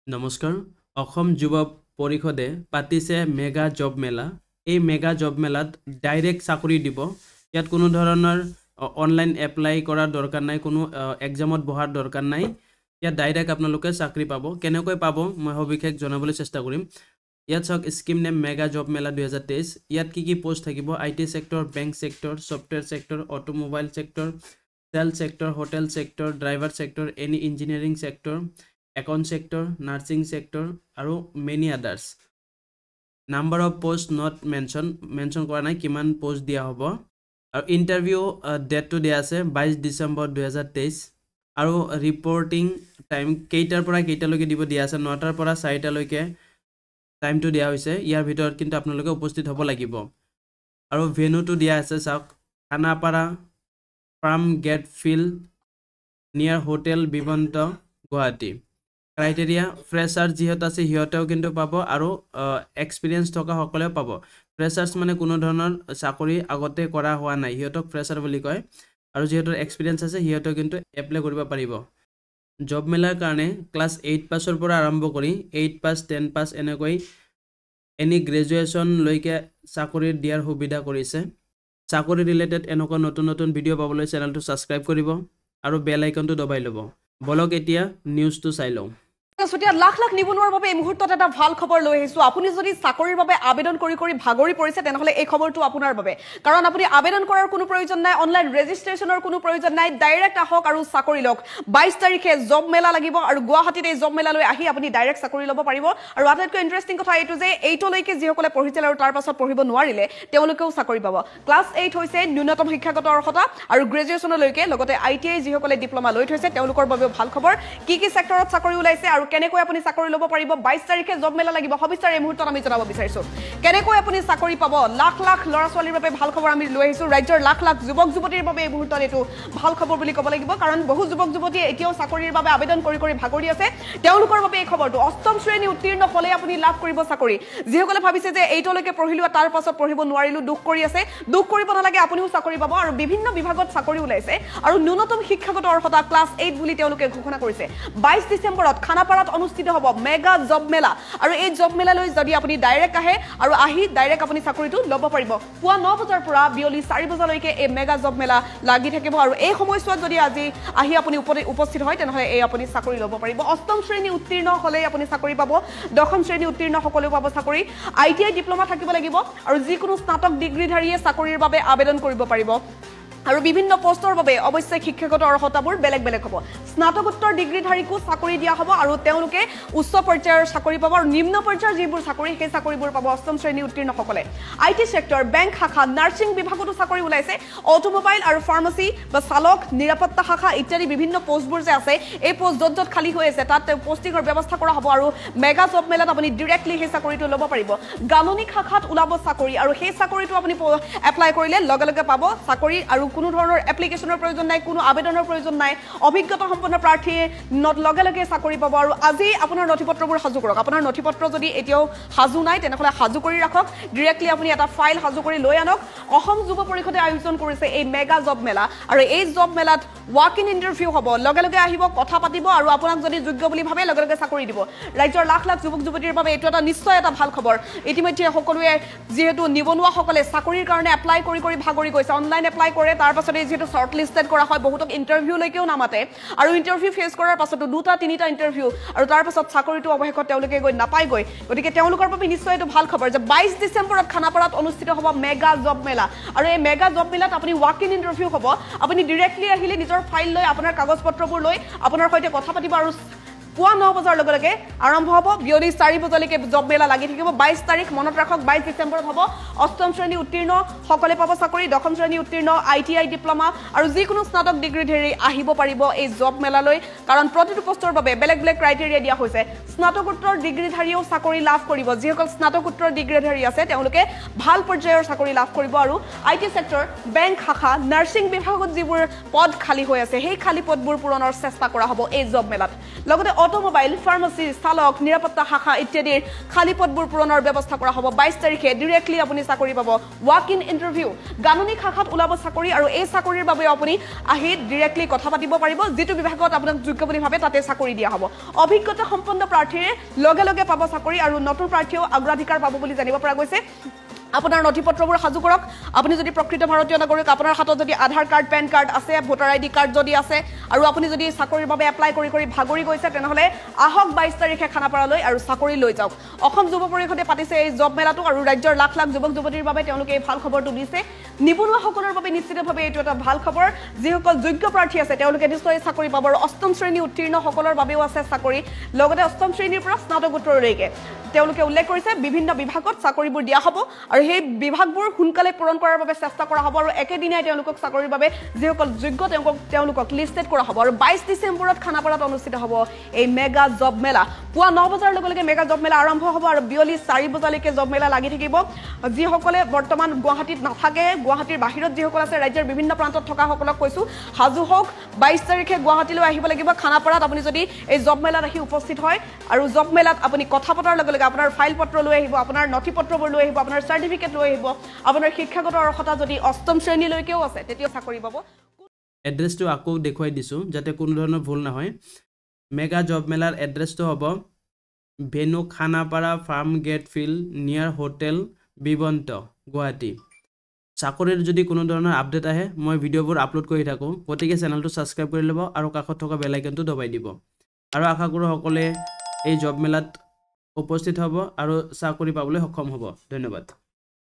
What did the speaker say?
নমস্কাৰ অসম যুৱ পৰিষদে পাতিছে মেগা জব মেলা এই মেগা জব মেলাত ডাইৰেক্ট চাকৰি দিব ইয়াত কোনো ধৰণৰ অনলাইন এপ্লাই কৰাৰ দৰকাৰ নাই কোনো এক্সামত বহাৰ দৰকাৰ নাই ইয়াত ডাইৰেক্ট আপোনালোকে চাকৰি পাব কেনেকৈ পাব মই সবিশেষ জনাবলৈ চেষ্টা কৰিম ইয়াত চাওক scheme name mega job mela 2023 ইয়াত কি পোষ্ট থাকিব IT sector bank sector software sector automobile sector sale sector hotel sector driver sector any engineering sector Account sector, nursing sector, আৰু many others. Number of posts not mention কৰা নাই কিমান post দিয়া হ'ব আৰু ইন্টাৰভিউ ডেট টো দিয়া আছে 22 ডিসেম্বৰ 2023 আৰু ৰিপৰ্টিং টাইম কেইটাৰ পৰা কেইটালৈকে দিব দিয়া আছে 9টাৰ পৰা 4টা লৈকে টাইমটো দিয়া হৈছে ইয়াৰ ভিতৰত কিন্তু আপোনালোকে উপস্থিত হ'ব লাগিব আৰু ভেন্যুটো দিয়া আছে চাওক Khanapara farm gate field near hotel Vivanta Guwahati criteria fresher যিহত আছে হিয়তেও কিন্তু পাব আৰু এক্সপেৰিয়েন্স থকা সকলেও পাব ফ্ৰেছাৰ্স মানে কোনো ধৰণৰ চাকৰি আগতে কৰা হোৱা নাই হিয়তক ফ্ৰেছাৰ বুলি কয় আৰু যিহেতু এক্সপেৰিয়েন্স আছে হিয়তেও কিন্তু এপ্লাই কৰিব পাৰিব জব মেলাৰ কাৰণে ক্লাছ 8 পাছৰ পৰা আৰম্ভ কৰি 8 পাছ 10 পাছ এনেকৈ এনি গ্ৰেজুৱেচন লৈকে চাকৰি দিয়াৰ সুবিধা কৰিছে চাকৰি ৰিলেটেড এনেকুৱা নতুন ভিডিঅ' পাবলৈ চেনেলটো সাবস্ক্ৰাইব কৰিব আৰু বেল আইকনটো দবাই ল'ব বলক এতিয়া নিউজটো চাই লওঁ সতিয়া লাখ লাখ নিবনুৱাৰ বাবে এই মুহূৰ্তত এটা ভাল খবৰ লৈ আহিছো আপুনি যদি চাকৰিৰ বাবে আবেদন কৰি ভাগৰি পৰিছে তেনেহলে এই খবৰটো আপোনাৰ বাবে কাৰণ আপুনি আবেদন কৰাৰ কোনো প্ৰয়োজন নাই অনলাইন ৰেজিষ্ট্ৰেচনৰ কোনো প্ৰয়োজন নাই ডাইৰেক্ট আহক আৰু চাকৰি লওক 22 তাৰিখে জব মেলা লাগিব আৰু গুৱাহাটীত এই জব মেলালৈ আহি আপুনি ডাইৰেক্ট চাকৰি ল'ব পাৰিব আৰু আটাইতকৈ ইন্টাৰেষ্টিং কথা এইটো যে এইটোলৈকে যিসকলে পঢ়িছিল আৰু তাৰ পাছত পঢ়িব নোৱাৰিলে তেওঁলোকেও চাকৰি পাব ক্লাছ 8 হৈছে ন্যূনতম শিক্ষাগত অৰ্হতা আৰু গ্ৰেজুৱেচনলৈকে লগতে আইটিআই যিসকলে ডিপ্লোমা লৈ থৈছে তেওঁলোকৰ বাবেও ভাল খবৰ কি সেক্টৰত চাকৰি ওলাইছে আৰু কেনেকৈ আপুনি চাকৰি ল'ব পাৰিব 22 তাৰিখে জব মেলা লাগিব সবিস্তাৰ এই মুহূৰ্তত আমি জনাব বিচাৰিছো কেনেকৈ আপুনি চাকৰি পাব লাখ লাখ ল'ৰা ছোৱালীৰ বাবে ভাল খবৰ আমি লৈ আহিছো ৰাজ্যৰ লাখ লাখ যুৱক যুৱতীৰ বাবে এই মুহূৰ্তত এটো ভাল খবৰ বুলি ক'ব লাগিব কাৰণ বহু যুৱক যুৱতীয়ে এতিয়াও চাকৰিৰ বাবে আবেদন কৰি ভাগৰি আছে তেওঁলোকৰ বাবে এই খবৰটো অষ্টম শ্ৰেণী উত্তীৰ্ণ হ'লে আপুনি লাভ কৰিব চাকৰি যিসকলে ভাবিছে যে এইটোলৈকে পঢ়িলো তাৰ পাছত পঢ়িব নোৱাৰিলো দুখ কৰি আছে দুখ কৰিব নালাগে আপুনিও চাকৰি পাব আৰু বিভিন্ন বিভাগত চাকৰি ওলাইছে আৰু ন্যূনতম শিক্ষাগত অৰ্হতা ক্লাছ 8 বুলি তেওঁলোকে ঘোষণা কৰিছে 22 ডিসেম্বৰত খানাপাৰাত অনুষ্ঠিত হ'ব মেগা জব মেলা আৰু এই জব মেলালৈ যদি আপুনি ডাইৰেক্ট আহে আৰু আহি ডাইৰেক্ট আপুনি চাকৰিটো ল'ব পাৰিব পুৱা 9 বজাৰ পৰা বিয়লি 4 বজালৈকে এই মেগা জব মেলা লাগি থাকিব আৰু এই সময়ছোৱাত যদি আজি আহি আপুনি উপস্থিত হয় তেনেহলে এই আপুনি চাকৰি ল'ব পাৰিব অষ্টম শ্ৰেণী উত্তীৰ্ণ হ'লে আপুনি চাকৰি পাব দশম শ্ৰেণী উত্তীৰ্ণ সকলেও পাব চাকৰি আইটিআই ডিপ্লোমা থাকিব লাগিব আৰু যিকোনো স্নাতক ডিগ্ৰীধাৰীয়ে চাকৰিৰ বাবে আবেদন কৰিব পাৰিব আৰু বিভিন্ন পোষ্টৰ বাবে অৱশ্যে শিক্ষাগত অৰ্হতাবোৰ বেলেগ হ'ব স্নাতকোত্তৰ ডিগ্ৰীধাৰীকো চাকৰি দিয়া হ'ব আৰু তেওঁলোকে উচ্চ পৰ্যায়ৰ চাকৰি পাব আৰু নিম্ন পৰ্যায়ৰ যিবোৰ চাকৰি সেই চাকৰিবোৰ পাব অষ্টম শ্ৰেণী উত্তীৰ্ণ সকলে আইটি সেক্টৰ বেংক শাখা নাৰ্ছিং বিভাগতো চাকৰি ওলাইছে অটোমোবাইল আৰু ফাৰ্মাসী বা চালক নিৰাপত্তা শাখা ইত্যাদি বিভিন্ন পোষ্টবোৰ যে আছে এই পোষ্ট য'ত খালী হৈ আছে তাত পোষ্টিংৰ ব্যৱস্থা কৰা হ'ব আৰু মেগা জব মেলাত আপুনি ডাইৰেক্টলি সেই চাকৰিটো ল'ব পাৰিব গালনিক শাখাত ওলাব চাকৰি আৰু সেই চাকৰিটো আপুনি এপ্লাই কৰিলে লগে পাব চাকৰি আৰু কোনো ধৰণৰ এপ্লিকেশনৰ প্ৰয়োজন নাই কোনো আবেদনৰ প্ৰয়োজন নাই অভিজ্ঞতা সম্পন্ন প্ৰাৰ্থীয়ে লগে চাকৰি পাব আৰু আজি আপোনাৰ নথিপত্ৰবোৰ সাজু কৰক আপোনাৰ নথিপত্ৰ যদি এতিয়াও সাজু নাই তেনেহলে সাজু কৰি ৰাখক ডাইৰেক্টলি আপুনি এটা ফাইল সাজু কৰি লৈ আনক অসম যুৱ পৰিষদে আয়োজন কৰিছে এই মেগা জব মেলা আৰু এই জব মেলাত ৱাক ইন ইন্টাৰভিউ হ'ব লগে আহিব কথা পাতিব আৰু আপোনাক যদি যোগ্য বুলি ভাবে লগে চাকৰি দিব ৰাজ্যৰ লাখ লাখ যুৱক যুৱতীৰ বাবে এইটো এটা নিশ্চয় এটা ভাল খবৰ ইতিমধ্যে সকলোৱে যেহেতু নিবনুৱা সকলে চাকৰিৰ কাৰণে এপ্লাই কৰি ভাগৰি গৈছে অনলাইন এপ্লাই কৰে তাৰ পাছতে যেহেতু শৰ্ট লিষ্টেড কৰা হয় বহুতক ইন্টাৰভিউ লৈকেও নামাতে আৰু ইন্টাৰভিউ ফেস কৰাৰ পাছতো দুটা তিনিটা ইন্টাৰভিউ আৰু তাৰ পাছত চাকৰিটো অৱশেষত তেওঁলোকে গৈ নাপায় গতিকে তেওঁলোকৰ বাবে নিশ্চয় এইটো ভাল খবৰ যে 22 ডিসেম্বৰত খানাপাৰাত অনুষ্ঠিত হ'ব মেগা জব মেলা আৰু এই মেগা জব মেলাত আপুনি ৱাক ইন ইন্টাৰভিউ হ'ব আপুনি ডাইৰেক্টলি আহিলে নিজৰ ফাইল লৈ আপোনাৰ কাগজ পত্ৰবোৰ লৈ আপোনাৰ সৈতে কথা পাতিব আৰু পুৱা 9 বজাৰ লগে আৰম্ভ হ'ব বিয়লি 4 বজালৈকে জব মেলা লাগি থাকিব 22 তাৰিখ মনত ৰাখক 22 ডিসেম্বৰত হ'ব অষ্টম শ্ৰেণী উত্তীৰ্ণ সকলে পাব চাকৰি দশম শ্ৰেণী উত্তীৰ্ণ আইটিআই ডিপ্লোমা আৰু যিকোনো স্নাতক ডিগ্ৰীধাৰী আহিব পাৰিব এই জব মেলালৈ কাৰণ প্ৰতিটো পোষ্টৰ বাবে বেলেগ ক্ৰাইটেৰিয়া দিয়া হৈছে স্নাতকোত্তৰ ডিগ্ৰীধাৰীও চাকৰি লাভ কৰিব যিসকল স্নাতকোত্তৰ ডিগ্ৰীধাৰী আছে তেওঁলোকে ভাল পৰ্যায়ৰ চাকৰি লাভ কৰিব আৰু আইটি সেক্টৰ বেংক শাখা নাৰ্ছিং বিভাগত যিবোৰ পদ খালী হৈ আছে সেই খালী পদবোৰ পূৰণৰ চেষ্টা কৰা হ'ব এই জব মেলাত লগতে অটোমোবাইল ফাৰ্মাচী চালক নিৰাপত্তা শাখা ইত্যাদিৰ খালী পদবোৰ পূৰণৰ ব্যৱস্থা কৰা হ'ব 22 তাৰিখে ডিৰেক্টলি আপুনি চাকৰি পাব ৱাক ইন ইণ্টাৰভিউ গাণনিক শাখাত ওলাব চাকৰি আৰু এই চাকৰিৰ বাবে আপুনি আহি ডিৰেক্টলি কথা পাতিব পাৰিব যিটো বিভাগত আপোনাক যোগ্য বুলি ভাবে তাতে চাকৰি দিয়া হ'ব অভিজ্ঞতা সম্পন্ন প্ৰাৰ্থীয়ে লগে লগে পাব চাকৰি আৰু নতুন প্ৰাৰ্থীও অগ্ৰাধিকাৰ পাব বুলি জানিব পৰা গৈছে আপোনাৰ নথিপত্ৰবোৰ সাজু কৰক আপুনি যদি প্ৰকৃত ভাৰতীয় নাগৰিক আপোনাৰ হাতত যদি আধাৰ কাৰ্ড পেন কাৰ্ড আছে ভোটাৰ আইডি কাৰ্ড যদি আছে আৰু আপুনি যদি চাকৰিৰ বাবে এপ্লাই কৰি ভাগৰি গৈছে তেনেহলে আহক 22 তাৰিখে খানাপাৰালৈ আৰু চাকৰি লৈ যাওক অসম যুৱ পৰিষদে পাতিছে এই জব মেলাটো আৰু ৰাজ্যৰ লাখ লাখ যুৱক যুৱতীৰ বাবে তেওঁলোকে এই ভাল খবৰটো দিছে নিবনুৱাসকলৰ বাবে নিশ্চিতভাৱে এইটো এটা ভাল খবৰ যিসকল যোগ্য প্ৰাৰ্থী আছে তেওঁলোকে নিশ্চয় চাকৰি পাব আৰু অষ্টম শ্ৰেণী উত্তীৰ্ণসকলৰ বাবেও আছে চাকৰি লগতে অষ্টম শ্ৰেণীৰ পৰা স্নাতকোত্তৰলৈকে তেওঁলোকে উল্লেখ কৰিছে বিভিন্ন বিভাগত চাকৰিবোৰ দিয়া হ'ব আৰু সেই বিভাগবোৰ সোনকালে পূৰণ কৰাৰ বাবে চেষ্টা কৰা হ'ব আৰু একেদিনাই তেওঁলোকক চাকৰিৰ বাবে যিসকল যোগ্য তেওঁলোকক লিষ্টেড কৰা হ'ব আৰু 22 ডিচেম্বৰত খানাপাৰাত অনুষ্ঠিত হ'ব এই মেগা জব মেলা পুৱা 9 বজাৰ লগে লগে মেগা জব মেলা আৰম্ভ হ'ব আৰু বিয়লি 4 বজালৈকে জব মেলা লাগি থাকিব যিসকলে বৰ্তমান গুৱাহাটীত নাথাকে গুৱাহাটীৰ বাহিৰত যিসকল আছে ৰাজ্যৰ বিভিন্ন প্ৰান্তত থকা সকলক কৈছো হাজু হওক 22 তাৰিখে গুৱাহাটীলৈ আহিব লাগিব খানাপাৰাত আপুনি যদি এই জব মেলাত আহি উপস্থিত হয় আৰু জব মেলাত আপুনি কথা পতাৰ লগে লগে আপোনাৰ ফাইল পত্ৰ লৈ আহিব আপোনাৰ নথিপত্ৰবোৰ লৈ আহিব আপোনাৰ চাৰ্টিফিকেট লৈ আহিব আপোনাৰ শিক্ষাগত অৰ্হতা যদি অষ্টম শ্ৰেণীলৈকেও আছে তেতিয়া চাকৰি পাব এড্ৰেছটো আকৌ দেখুৱাই দিছোঁ যাতে কোনো ধৰণৰ ভুল নহয় মেগা জব মেলাৰ এড্ৰেছটো হ'ব venue Khanapara farm gate field near hotel Vivanta Guwahati চাকৰিৰ যদি কোনো ধৰণৰ আপডেট আহে মই ভিডিঅ'বোৰ আপলোড কৰি থাকোঁ গতিকে চেনেলটো ছাবস্ক্ৰাইব কৰি ল'ব আৰু কাষত থকা বেল আইকনটো দবাই দিব আৰু আশা কৰোঁ সকলোৱে এই জব মেলাত উপস্থিত হ'ব আৰু চাকৰি পাবলৈ সক্ষম হ'ব ধন্যবাদ